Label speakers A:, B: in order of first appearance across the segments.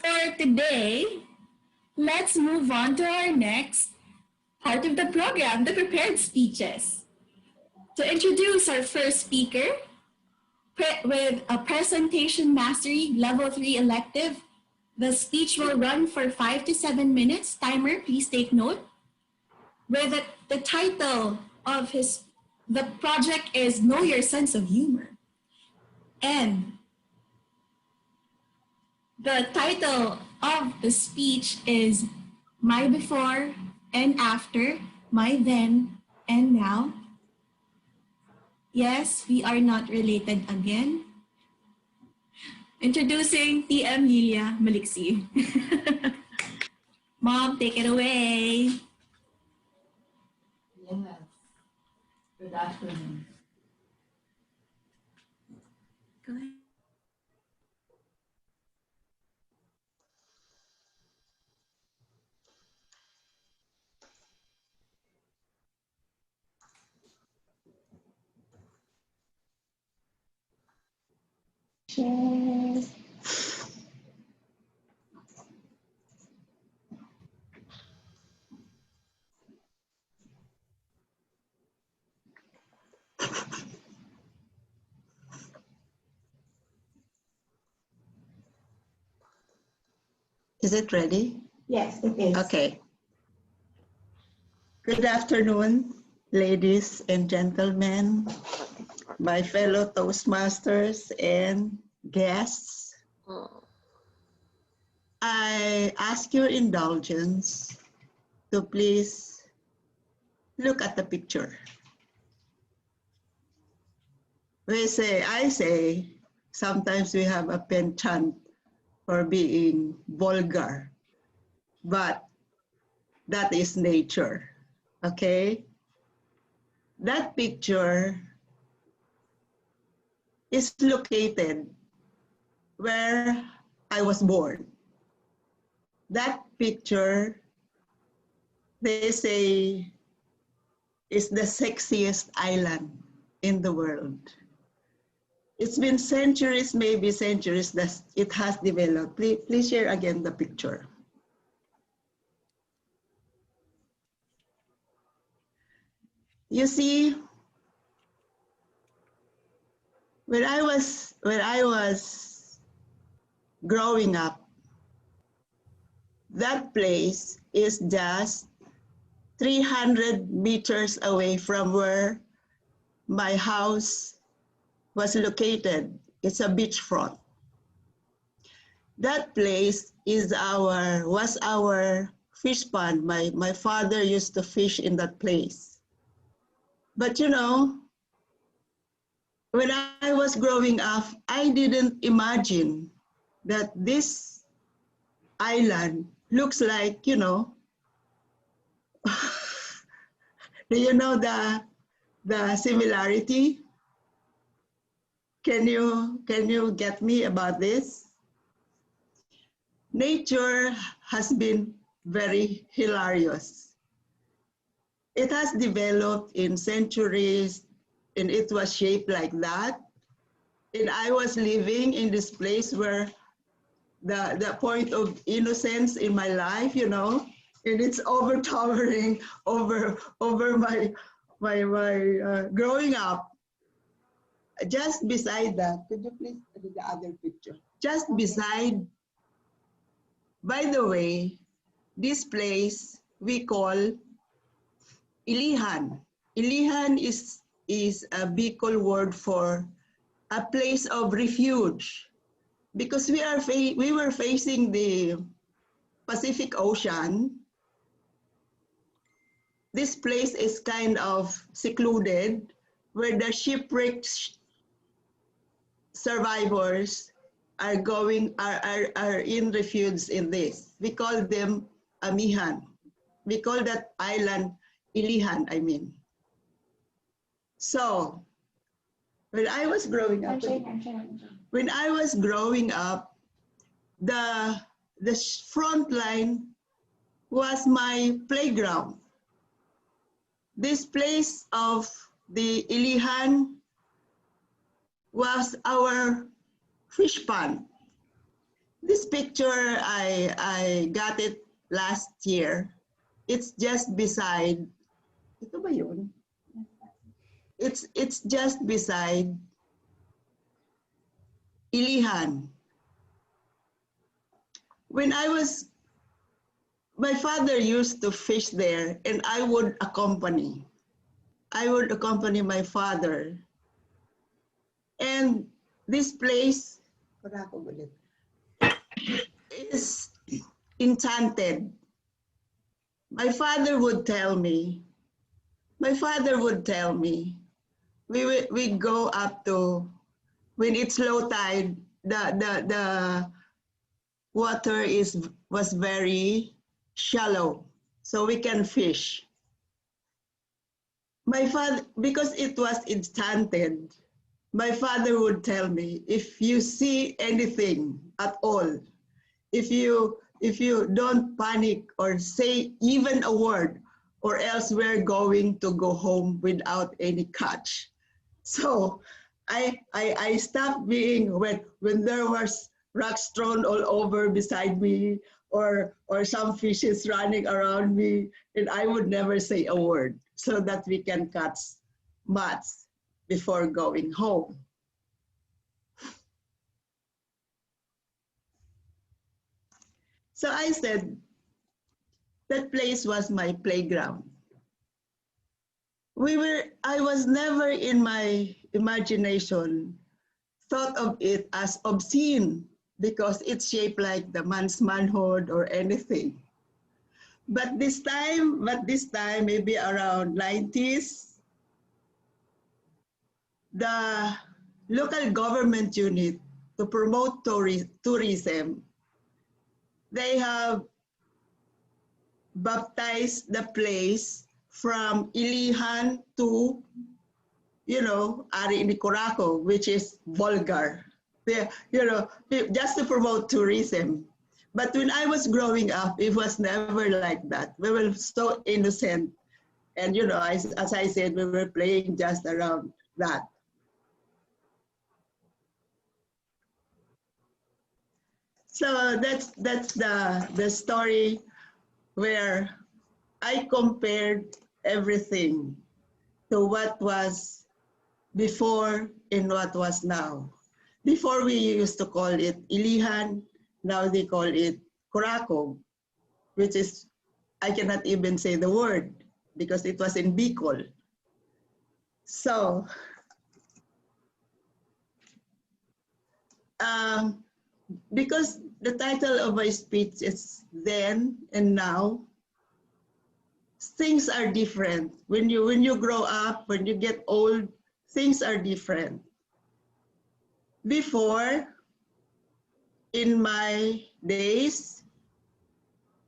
A: For today, let's move on to our next part of the program, the prepared speeches. To introduce our first speaker, with a presentation mastery level 3 elective, the speech will run for 5 to 7 minutes. Timer, please take note. Where the title of the project is Know Your Sense of Humor. And the title of the speech is My Before and After, My Then and Now. Yes, we are not related again. Introducing TM Lilia Maliksi. Mom, take it away.
B: Yes. Good afternoon.
A: Go ahead.
B: Cheers. Is it ready?
C: Yes, it is.
B: Okay. Good afternoon, ladies and gentlemen, my fellow Toastmasters and guests. I ask your indulgence to please look at the picture. I say, sometimes we have a penchant for being vulgar, but that is nature, okay? That picture is located where I was born. That picture, they say, is the sexiest island in the world. It's been centuries, maybe centuries, that it has developed. Please share again the picture. You see, when I was growing up, that place is just 300 meters away from where my house was located. It's a beachfront. That place was our fish pond. My father used to fish in that place. But you know, when I was growing up, I didn't imagine that this island looks like, you know, do you know the similarity? Can you get me about this? Nature has been very hilarious. It has developed in centuries, and it was shaped like that. And I was living in this place where the point of innocence in my life, you know, and it's overtowering over my growing up. Just beside that, could you please do the other picture? Just beside, by the way, this place we call Ilihan. Ilihan is a Bicol word for a place of refuge, because we were facing the Pacific Ocean. This place is kind of secluded, where the shipwrecked survivors are in refuge in this. We call them Amihan. We call that island Ilihan, I mean. So, when I was growing up, the front line was my playground. This place of the Ilihan was our fish pond. This picture, I got it last year. It's just beside, ito ba yun? It's just beside Ilihan. When my father used to fish there and I would accompany. I would accompany my father. And this place is enchanted. My father would tell me, we go up to, when it's low tide, the water was very shallow, so we can fish. My father, because it was enchanted, my father would tell me, if you see anything at all, if you don't panic or say even a word, or else we're going to go home without any catch. So I stopped being, when there was rocks thrown all over beside me, or some fishes running around me, and I would never say a word so that we can catch mats before going home. So I said, that place was my playground. I was never in my imagination thought of it as obscene because it's shaped like the man's manhood or anything. But this time, maybe around 90s, the local government unit to promote tourism, they have baptized the place from Ilihan to, Ari ni Curaco, which is vulgar. Just to promote tourism. But when I was growing up, it was never like that. We were so innocent. And, as I said, we were playing just around that. So that's the story where I compared everything to what was before and what was now. Before we used to call it Ilihan, now they call it Curaco, which is, I cannot even say the word because it was in Bicol. So, because the title of my speech is Then and Now, things are different. When you grow up, when you get old, things are different. Before, in my days,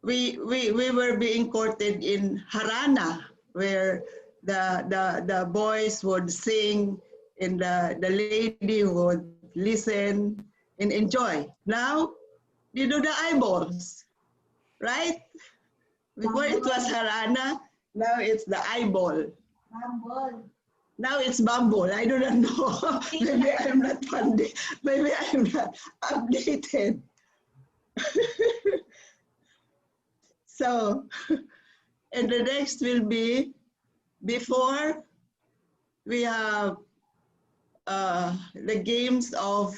B: we were being courted in harana, where the boys would sing and the lady would listen and enjoy. Now, you do the eyeballs, right? Before it was harana, now it's the eyeball. Bumble. Now it's Bumble. I do not know. Maybe I'm not funded. Maybe I'm not updated. So, and the next will be, before we have the games of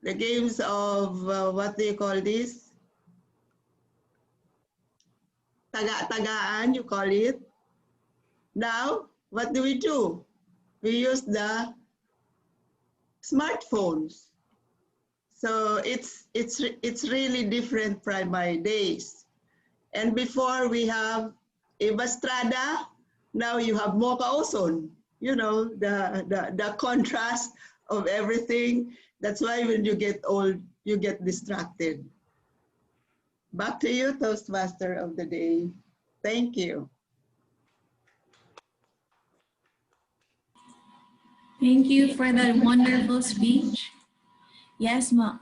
B: what do you call this? Taga-tagaan, you call it. Now, what do? We use the smartphones. So it's really different from my days. And before we have Eva Estrada, now you have Mocha Oson. The contrast of everything. That's why when you get old, you get distracted. Back to you, Toastmaster of the day. Thank you.
A: Thank you for that wonderful speech. Yes, ma,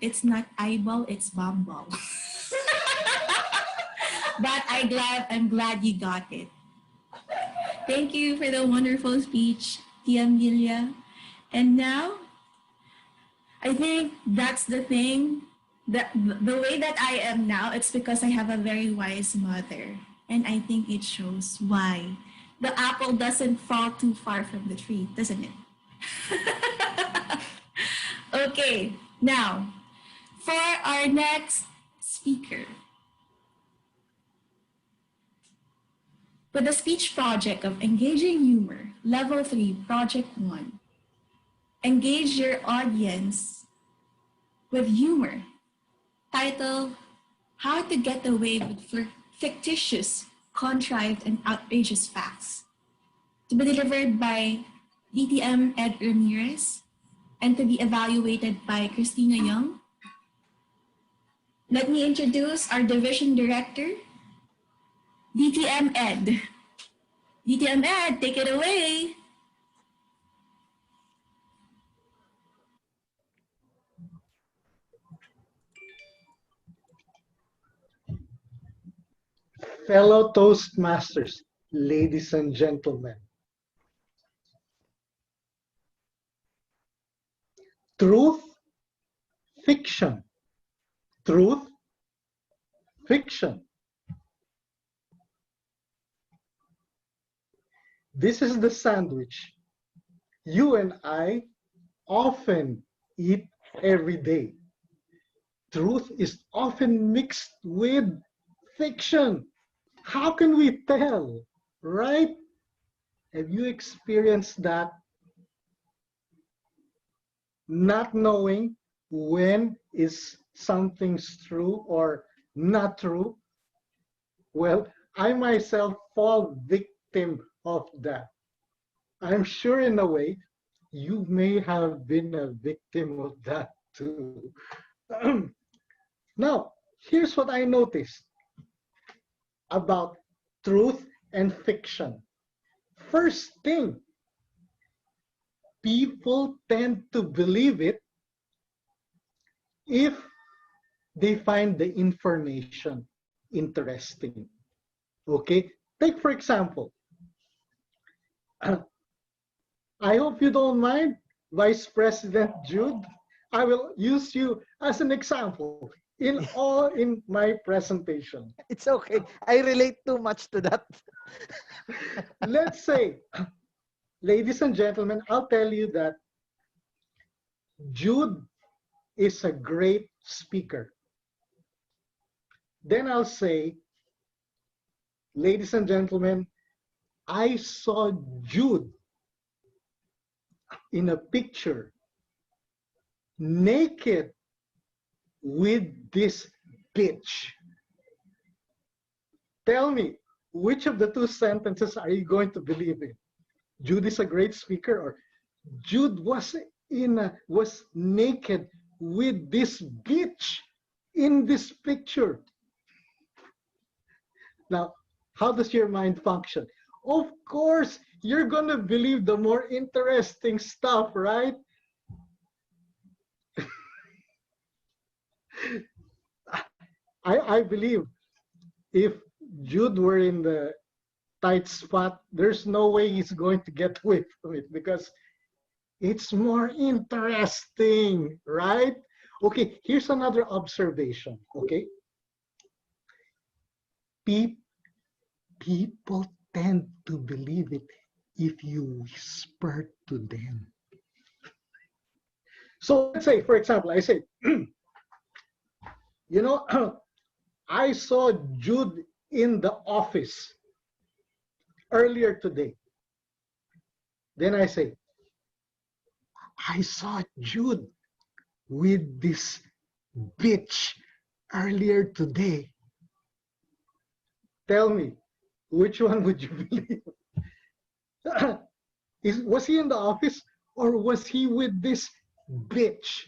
A: it's not eyeball, it's bumble. But I'm glad you got it. Thank you for the wonderful speech, Tia Lilia. And now, I think that's the thing. That the way that I am now, it's because I have a very wise mother. And I think it shows why the apple doesn't fall too far from the tree, doesn't it? Okay, now for our next speaker. With the speech project of Engaging Humor, Level 3, Project 1. Engage your audience with humor. Title, How to Get Away with Fictitious, Contrived, and Outrageous Facts. To be delivered by DTM Ed Ramirez and to be evaluated by Christina Young. Let me introduce our division director, DTM Ed. DTM Ed, take it away.
C: Fellow Toastmasters, ladies and gentlemen, truth, fiction, truth, fiction. This is the sandwich you and I often eat every day. Truth is often mixed with fiction. How can we tell, right? Have you experienced that? Not knowing when is something's true or not true? Well, I myself fall victim of that. I'm sure in a way you may have been a victim of that too. Now, here's what I noticed about truth and fiction. First thing, people tend to believe it if they find the information interesting. Okay, take for example, I hope you don't mind, Vice President Jude. I will use you as an example in my presentation.
D: It's okay. I relate too much to that.
C: Let's say, ladies and gentlemen, I'll tell you that Jude is a great speaker. Then I'll say, ladies and gentlemen, I saw Jude in a picture naked with this bitch. Tell me, which of the two sentences are you going to believe in? Jude is a great speaker, or Jude was naked with this bitch in this picture? Now, how does your mind function? Of course, you're gonna believe the more interesting stuff, right? I believe if Jude were in the tight spot, there's no way he's going to get away from it because it's more interesting, right? Okay, here's another observation, okay? People tend to believe it if you whisper to them. So let's say, for example, I say, you know, I saw Jude in the office earlier today. Then I say, I saw Jude with this bitch earlier today. Tell me, which one would you believe? Was he in the office or was he with this bitch?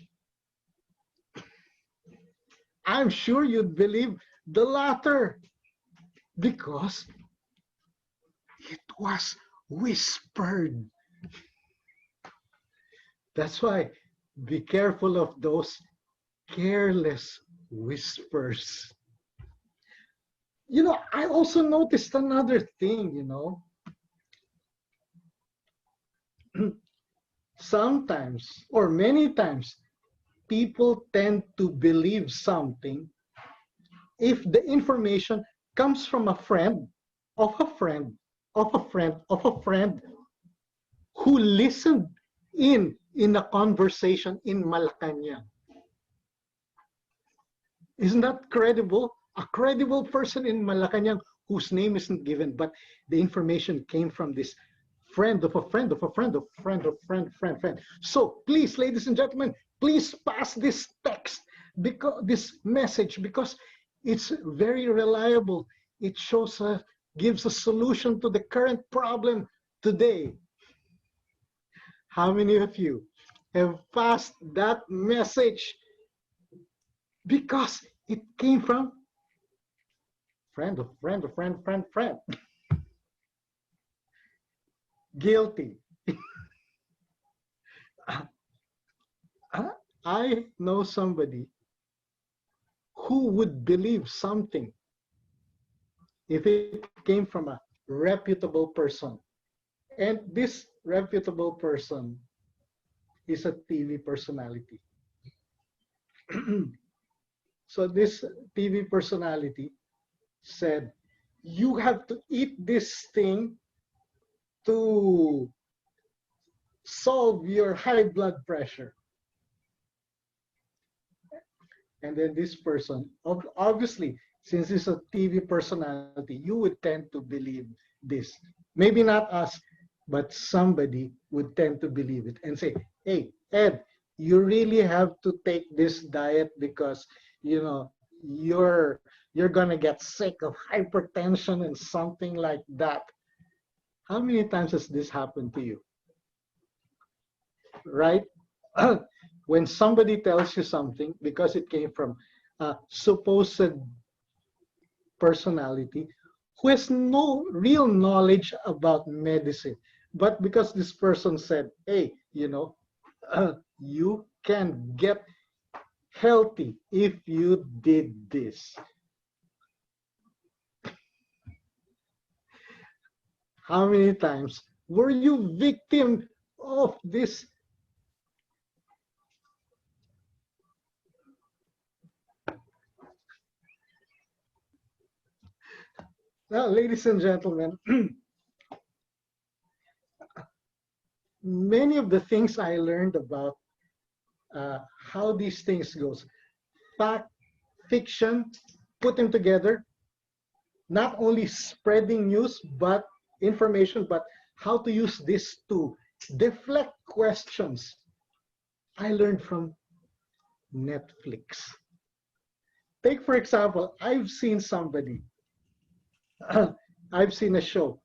C: I'm sure you'd believe the latter because it was whispered. That's why be careful of those careless whispers. You know, I also noticed another thing, you know. Sometimes, or many times, people tend to believe something if the information comes from a friend of a friend of a friend of a friend who listened in a conversation in Malacanang. Isn't that credible? A credible person in Malacanang whose name isn't given, but the information came from this friend of a friend of a friend of a friend of friend. So please, ladies and gentlemen, please pass this text, because this message, because it's very reliable. It shows gives a solution to the current problem today. How many of you have passed that message because it came from friend of friend of friend? Guilty. I know somebody who would believe something if it came from a reputable person. And this reputable person is a TV personality. So this TV personality said, you have to eat this thing to solve your high blood pressure. And then this person, obviously, since it's a TV personality, you would tend to believe this. Maybe not us, but somebody would tend to believe it and say, hey, Ed, you really have to take this diet because, you know, you're gonna get sick of hypertension and something like that. How many times has this happened to you? Right? When somebody tells you something because it came from a supposed personality who has no real knowledge about medicine, but because this person said, hey, you know, you can get healthy if you did this. How many times were you victim of this? Now, ladies and gentlemen, many of the things I learned about how these things goes, fact, fiction, put them together, not only spreading news, but information, but how to use this to deflect questions. I learned from Netflix. Take, for example, I've seen somebody, I've seen a show.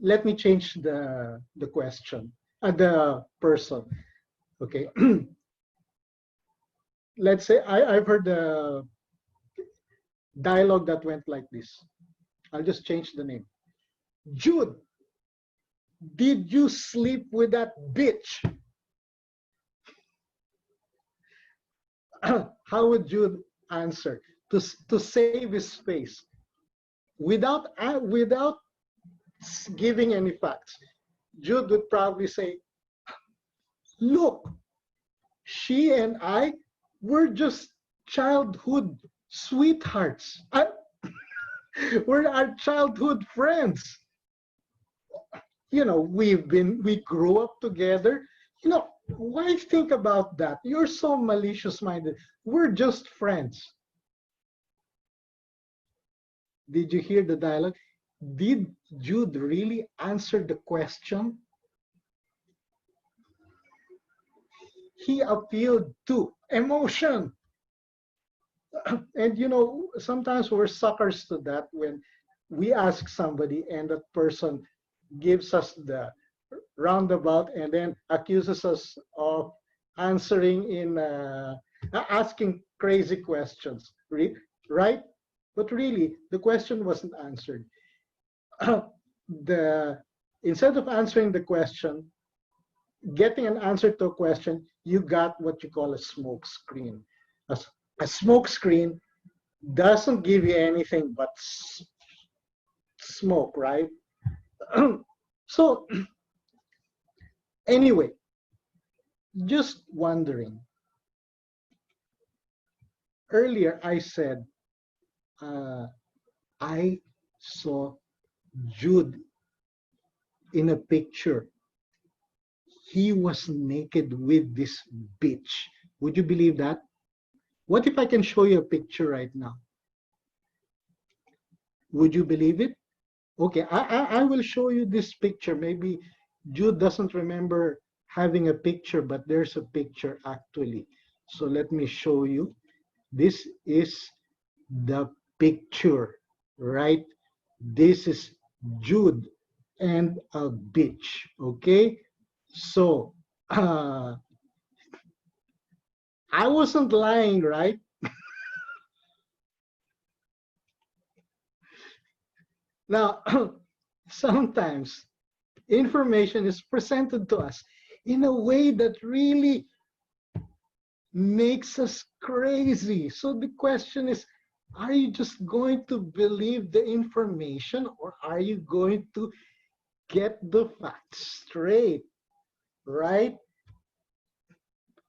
C: Let me change the question, the person. Okay. Let's say I've heard the dialogue that went like this. I'll just change the name. Jude, did you sleep with that bitch? How would Jude answer to save his face without giving any facts? Jude would probably say, look, she and I were just childhood sweethearts. We're our childhood friends. You know, we grew up together. You know, why think about that? You're so malicious minded. We're just friends. Did you hear the dialogue? Did Jude really answer the question? He appealed to emotion. And you know, sometimes we're suckers to that when we ask somebody and that person gives us the roundabout and then accuses us of answering in asking crazy questions, right? But really, the question wasn't answered. Instead of answering the question, getting an answer to a question, you got what you call a smoke screen. A smoke screen doesn't give you anything but smoke, right? So anyway, just wondering, earlier I said, I saw Jude in a picture. He was naked with this bitch. Would you believe that? What if I can show you a picture right now? Would you believe it? Okay, I will show you this picture. Maybe Jude doesn't remember having a picture, but there's a picture actually. So let me show you. This is the picture, right? This is Jude and a bitch, okay? So I wasn't lying, right? Now, sometimes information is presented to us in a way that really makes us crazy. So the question is, are you just going to believe the information, or are you going to get the facts straight, right?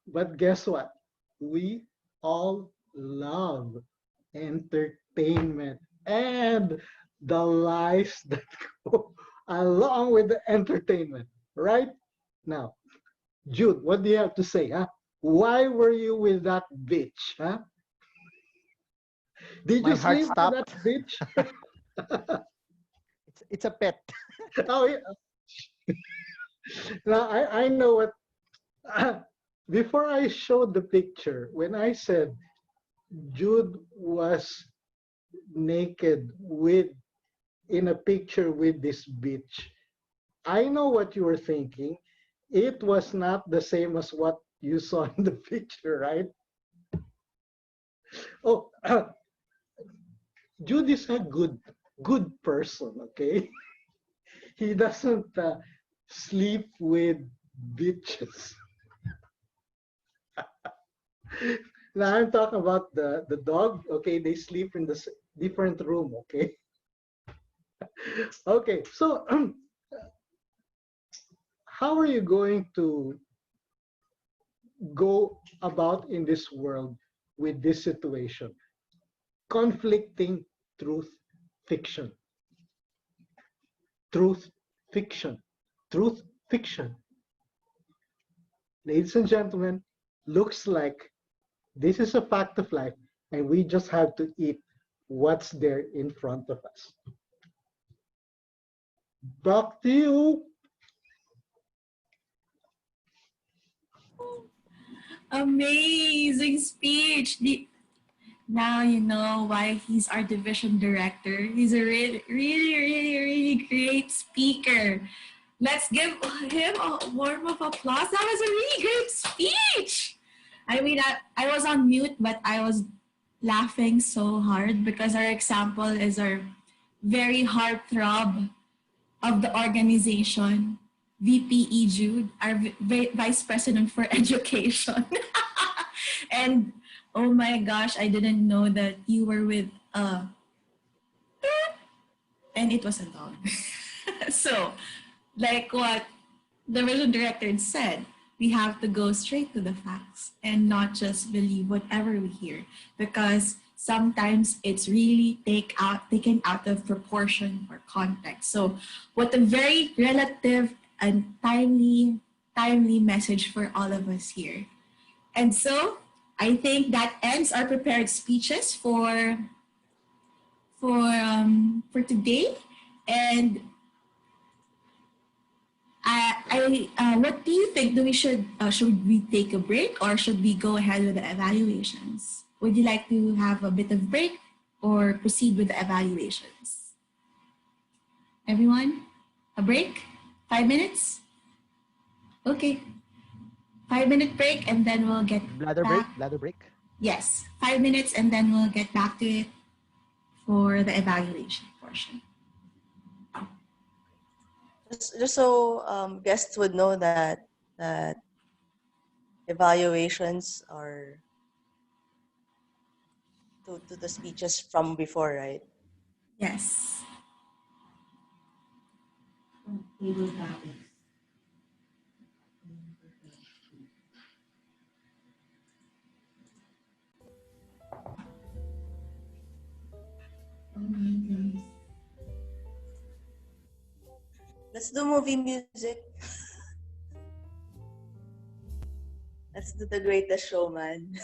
C: But guess what? We all love entertainment and the lies that go along with the entertainment, right? Now, Jude, what do you have to say? Huh? Why were you with that bitch? Huh? Did
D: My
C: you
D: heart
C: sleep with that
D: stopped.
C: bitch?
D: It's a pet.
C: Oh, yeah. Now, I know what. Before I showed the picture, when I said Jude was naked with in a picture with this bitch, I know what you were thinking. It was not the same as what you saw in the picture, right? Oh, Jude is a good person, okay? He doesn't sleep with bitches. Now I'm talking about the dog, okay? They sleep in the different room, okay? Okay, so how are you going to go about in this world with this situation? Conflicting truth, fiction. Truth, fiction. Truth, fiction. Ladies and gentlemen, looks like this is a fact of life, and we just have to eat what's there in front of us. Back to you.
A: Amazing speech. Now you know why he's our division director. He's a really great speaker. Let's give him a warm of applause. That was a really great speech. I mean, I was on mute, but I was laughing so hard because our example is our very heartthrob of the organization, VPE Jude, our Vice President for Education. And oh my gosh, I didn't know that you were with and it was a dog. So, like what the vision director said, we have to go straight to the facts and not just believe whatever we hear, because sometimes it's really taken out of proportion or context. So, what a very relative and timely message for all of us here. And so, I think that ends our prepared speeches for today. And what do you think? Do we should we take a break, or should we go ahead with the evaluations? Would you like to have a bit of break or proceed with the evaluations? Everyone, a break? 5 minutes? Okay, 5 minute break, and then we'll get
D: Bladder break,
A: back.
D: bladder break.
A: Yes, 5 minutes, and then we'll get back to it for the evaluation portion.
E: Just so guests would know that evaluations are to the speeches from before, right?
A: Yes.
E: Let's do movie music. Let's do The Greatest Showman.